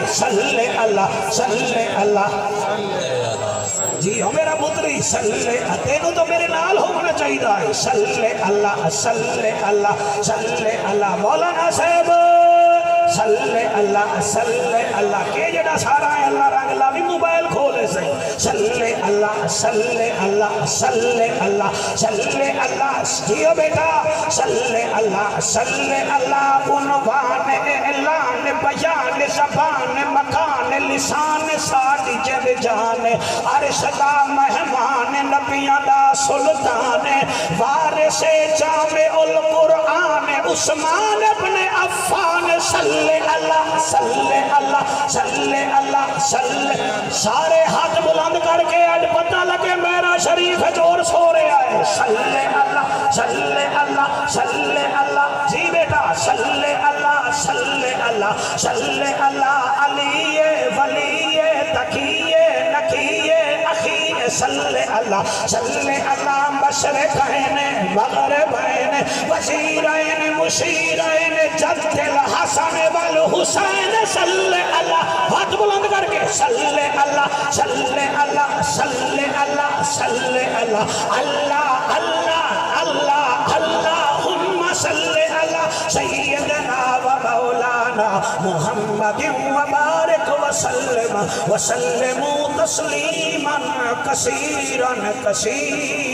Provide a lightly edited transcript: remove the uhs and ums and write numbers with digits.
صلی اللہ صلی اللہ جی ہو میرا پتری صلی تینوں تو میرے نال ہونا چاہیے صلی اللہ صلی اللہ صلی اللہ مولانا صاحب صلی اللہ کہ جڑا سارا ہے اللہ رنگ لا بھی موبائل کھولے سے صلی اللہ صلی اللہ صلی اللہ صلی اللہ جیو بیٹا صلی اللہ عنوان اعلان بیان زبان مکان لسان ساڈی جب جان عرش دا مہمان نبیاں دا سلطان وارث جامع القرآن عثمان ابن عفان صلی اللہ صلی اللہ صلی اللہ صلی سارے ہاتھ بلند کر کے آج پتہ لگے میرا شریف جور سو رہا ہے صلی اللہ صلی اللہ صلی اللہ جی بیٹا صلی اللہ صلی اللہ صلی اللہ علی ولی تقی نقی اخی صلی اللہ مشرقین مغربین وزیرین مشیرین جد الحسن والحسین صلی اللہ ہاتھ بلند کر کے صلی اللہ صلی اللہ صلی اللہ صلی اللہ اللہ اللہ اللہ اللہم صلی اللہ سیدنا و مولانا محمد وبارک وسلم تسلیما کثیرا کثیرا